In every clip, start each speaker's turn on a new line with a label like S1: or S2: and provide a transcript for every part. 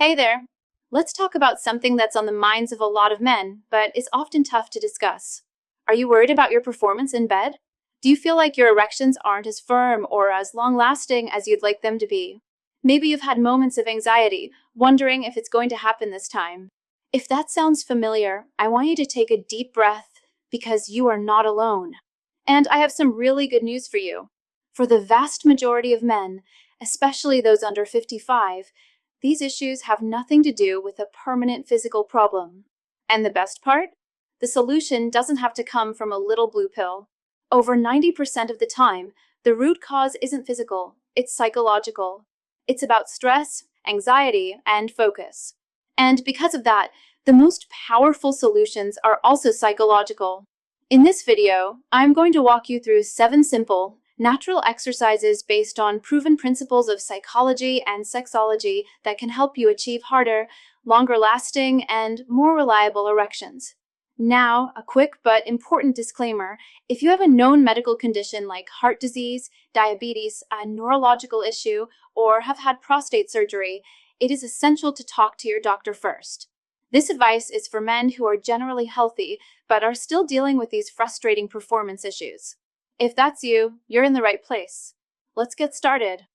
S1: Hey there. Let's talk about something that's on the minds of a lot of men, but is often tough to discuss. Are you worried about your performance in bed? Do you feel like your erections aren't as firm or as long lasting as you'd like them to be? Maybe you've had moments of anxiety, wondering if it's going to happen this time. If that sounds familiar, I want you to take a deep breath because you are not alone. And I have some really good news for you. For the vast majority of men, especially those under 55, these issues have nothing to do with a permanent physical problem. And the best part? The solution doesn't have to come from a little blue pill. Over 90% of the time, the root cause isn't physical, it's psychological. It's about stress, anxiety, and focus. And because of that, the most powerful solutions are also psychological. In this video, I'm going to walk you through 7 simple, natural exercises based on proven principles of psychology and sexology that can help you achieve harder, longer-lasting, and more reliable erections. Now, a quick but important disclaimer: if you have a known medical condition like heart disease, diabetes, a neurological issue, or have had prostate surgery, it is essential to talk to your doctor first. This advice is for men who are generally healthy but are still dealing with these frustrating performance issues. If that's you, you're in the right place. Let's get started.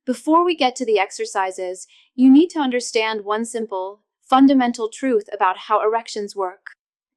S1: Before we get to the exercises, you need to understand one simple, fundamental truth about how erections work.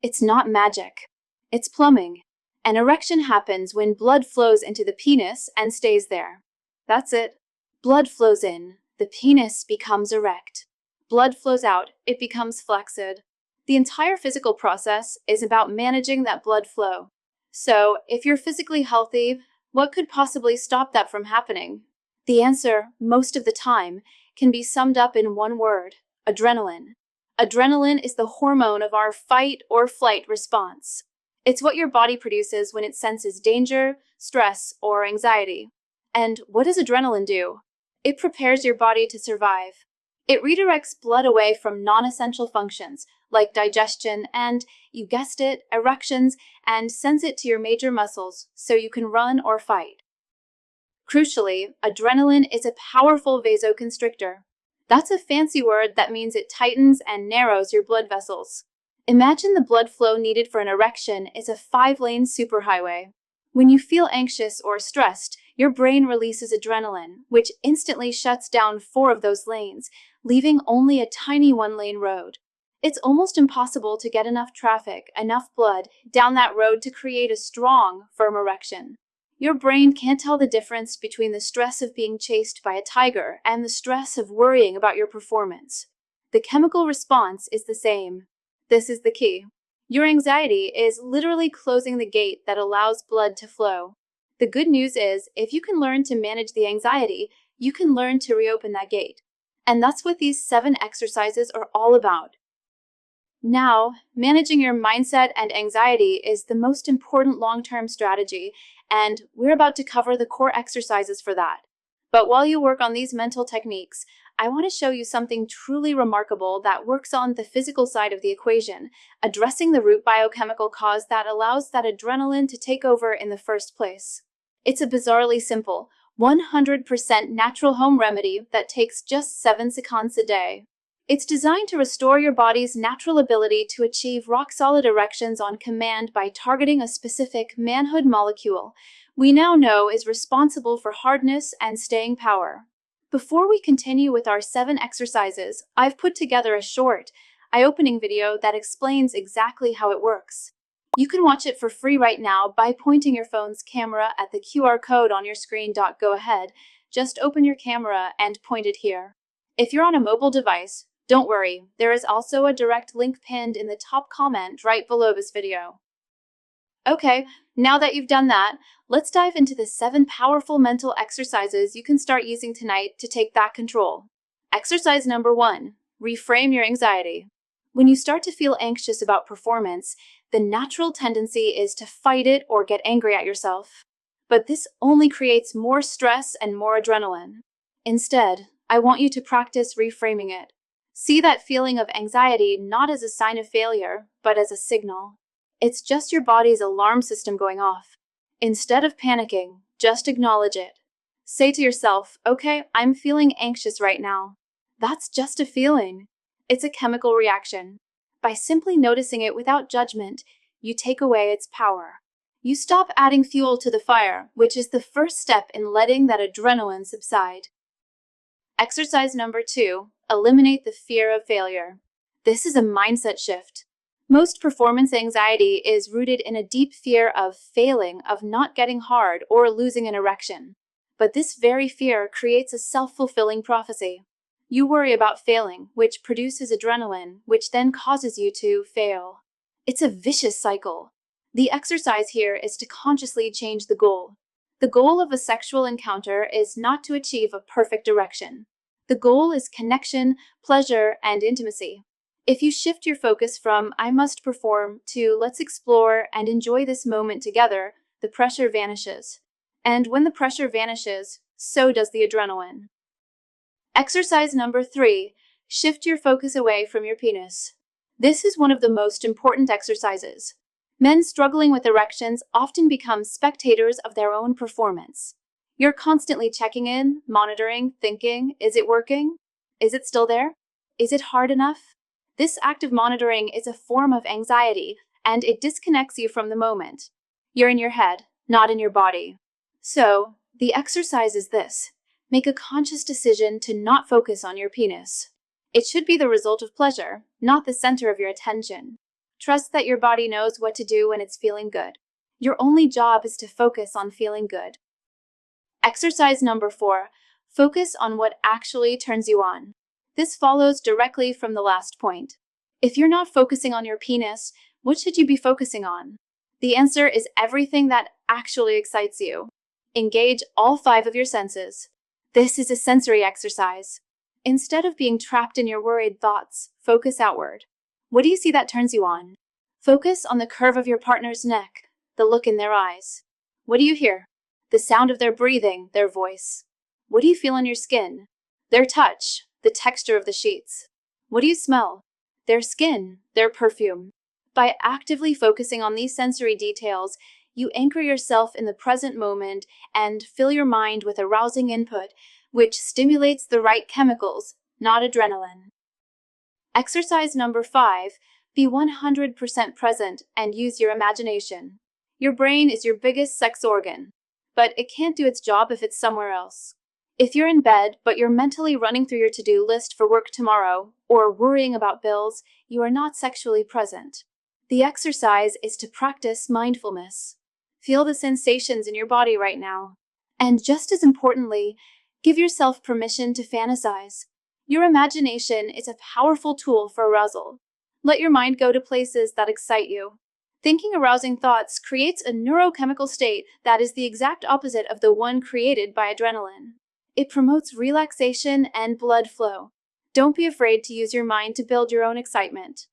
S1: It's not magic. It's plumbing. An erection happens when blood flows into the penis and stays there. That's it. Blood flows in, the penis becomes erect. Blood flows out, it becomes flaccid. The entire physical process is about managing that blood flow. So, if you're physically healthy, what could possibly stop that from happening? The answer, most of the time, can be summed up in one word: adrenaline. Adrenaline is the hormone of our fight or flight response. It's what your body produces when it senses danger, stress, or anxiety. And what does adrenaline do? It prepares your body to survive. It redirects blood away from non-essential functions, like digestion and, you guessed it, erections, and sends it to your major muscles so you can run or fight. Crucially, adrenaline is a powerful vasoconstrictor. That's a fancy word that means it tightens and narrows your blood vessels. Imagine the blood flow needed for an erection is a 5-lane superhighway. When you feel anxious or stressed, your brain releases adrenaline, which instantly shuts down 4 of those lanes, leaving only a tiny 1-lane road. It's almost impossible to get enough traffic, enough blood, down that road to create a strong, firm erection. Your brain can't tell the difference between the stress of being chased by a tiger and the stress of worrying about your performance. The chemical response is the same. This is the key. Your anxiety is literally closing the gate that allows blood to flow. The good news is, if you can learn to manage the anxiety, you can learn to reopen that gate. And that's what these 7 exercises are all about. Now, managing your mindset and anxiety is the most important long-term strategy, and we're about to cover the core exercises for that. But while you work on these mental techniques, I want to show you something truly remarkable that works on the physical side of the equation, addressing the root biochemical cause that allows that adrenaline to take over in the first place. It's a bizarrely simple, 100% natural home remedy that takes just 7 seconds a day. It's designed to restore your body's natural ability to achieve rock-solid erections on command by targeting a specific manhood molecule we now know is responsible for hardness and staying power. Before we continue with our 7 exercises, I've put together a short, eye-opening video that explains exactly how it works. You can watch it for free right now by pointing your phone's camera at the QR code on your screen. Go ahead, just open your camera and point it here. If you're on a mobile device, don't worry, there is also a direct link pinned in the top comment right below this video. Okay, now that you've done that, let's dive into the 7 powerful mental exercises you can start using tonight to take back control. Exercise number 1, reframe your anxiety. When you start to feel anxious about performance, the natural tendency is to fight it or get angry at yourself. But this only creates more stress and more adrenaline. Instead, I want you to practice reframing it. See that feeling of anxiety not as a sign of failure, but as a signal. It's just your body's alarm system going off. Instead of panicking, just acknowledge it. Say to yourself, okay, I'm feeling anxious right now. That's just a feeling. It's a chemical reaction. By simply noticing it without judgment, you take away its power. You stop adding fuel to the fire, which is the first step in letting that adrenaline subside. Exercise number 2, eliminate the fear of failure. This is a mindset shift. Most performance anxiety is rooted in a deep fear of failing, of not getting hard, or losing an erection. But this very fear creates a self-fulfilling prophecy. You worry about failing, which produces adrenaline, which then causes you to fail. It's a vicious cycle. The exercise here is to consciously change the goal. The goal of a sexual encounter is not to achieve a perfect erection. The goal is connection, pleasure, and intimacy. If you shift your focus from "I must perform" to "let's explore and enjoy this moment together," the pressure vanishes. And when the pressure vanishes, so does the adrenaline. Exercise number 3, shift your focus away from your penis. This is one of the most important exercises. Men struggling with erections often become spectators of their own performance. You're constantly checking in, monitoring, thinking, is it working? Is it still there? Is it hard enough? This act of monitoring is a form of anxiety, and it disconnects you from the moment. You're in your head, not in your body. So, the exercise is this. Make a conscious decision to not focus on your penis. It should be the result of pleasure, not the center of your attention. Trust that your body knows what to do when it's feeling good. Your only job is to focus on feeling good. Exercise number 4, focus on what actually turns you on. This follows directly from the last point. If you're not focusing on your penis, what should you be focusing on? The answer is everything that actually excites you. Engage all 5 of your senses. This is a sensory exercise. Instead of being trapped in your worried thoughts, focus outward. What do you see that turns you on? Focus on the curve of your partner's neck, the look in their eyes. What do you hear? The sound of their breathing, their voice. What do you feel on your skin? Their touch, the texture of the sheets. What do you smell? Their skin, their perfume. By actively focusing on these sensory details, you anchor yourself in the present moment and fill your mind with arousing input, which stimulates the right chemicals, not adrenaline. Exercise number 5, be 100% present and use your imagination. Your brain is your biggest sex organ, but it can't do its job if it's somewhere else. If you're in bed, but you're mentally running through your to-do list for work tomorrow, or worrying about bills, you are not sexually present. The exercise is to practice mindfulness. Feel the sensations in your body right now. And just as importantly, give yourself permission to fantasize. Your imagination is a powerful tool for arousal. Let your mind go to places that excite you. Thinking arousing thoughts creates a neurochemical state that is the exact opposite of the one created by adrenaline. It promotes relaxation and blood flow. Don't be afraid to use your mind to build your own excitement.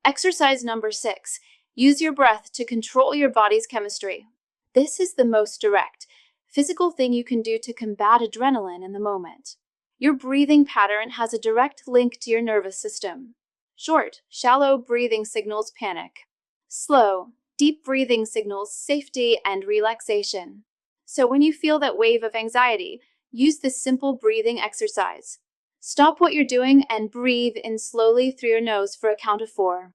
S1: Exercise number 6, use your breath to control your body's chemistry. This is the most direct, physical thing you can do to combat adrenaline in the moment. Your breathing pattern has a direct link to your nervous system. Short, shallow breathing signals panic. Slow, deep breathing signals safety and relaxation. So when you feel that wave of anxiety, use this simple breathing exercise. Stop what you're doing and breathe in slowly through your nose for a count of 4.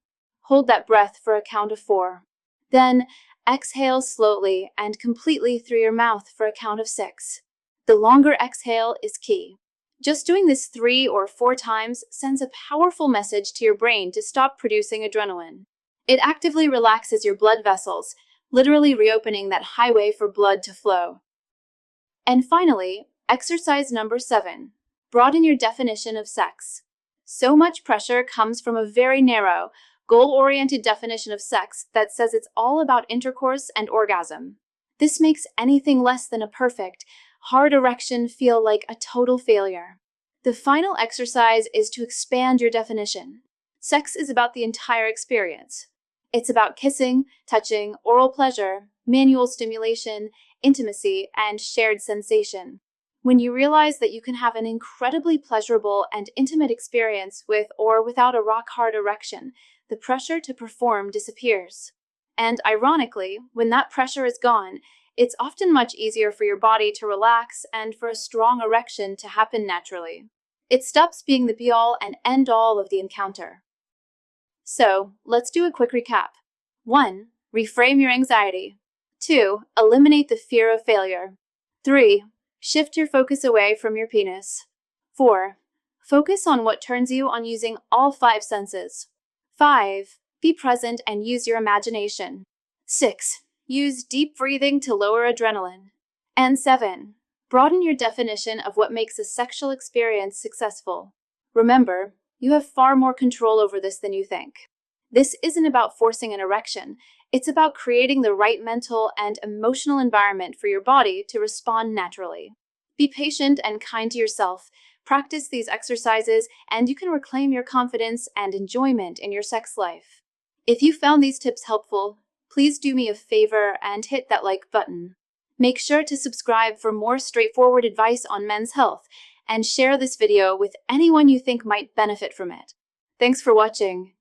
S1: Hold that breath for a count of 4. Then exhale slowly and completely through your mouth for a count of 6. The longer exhale is key. Just doing this 3 or 4 times sends a powerful message to your brain to stop producing adrenaline. It actively relaxes your blood vessels, literally reopening that highway for blood to flow. And finally, exercise number 7. Broaden your definition of sex. So much pressure comes from a very narrow, goal-oriented definition of sex that says it's all about intercourse and orgasm. This makes anything less than a perfect, hard erection feel like a total failure. The final exercise is to expand your definition. Sex is about the entire experience. It's about kissing, touching, oral pleasure, manual stimulation, intimacy, and shared sensation. When you realize that you can have an incredibly pleasurable and intimate experience with or without a rock-hard erection, the pressure to perform disappears. And ironically, when that pressure is gone, it's often much easier for your body to relax and for a strong erection to happen naturally. It stops being the be-all and end-all of the encounter. So, let's do a quick recap. 1. Reframe your anxiety. 2. Eliminate the fear of failure. 3. Shift your focus away from your penis. 4. Focus on what turns you on using all 5 senses. 5. Be present and use your imagination. 6. Use deep breathing to lower adrenaline. And 7. Broaden your definition of what makes a sexual experience successful. Remember, you have far more control over this than you think. This isn't about forcing an erection. It's about creating the right mental and emotional environment for your body to respond naturally. Be patient and kind to yourself. Practice these exercises, and you can reclaim your confidence and enjoyment in your sex life. If you found these tips helpful, please do me a favor and hit that like button. Make sure to subscribe for more straightforward advice on men's health, and share this video with anyone you think might benefit from it. Thanks for watching.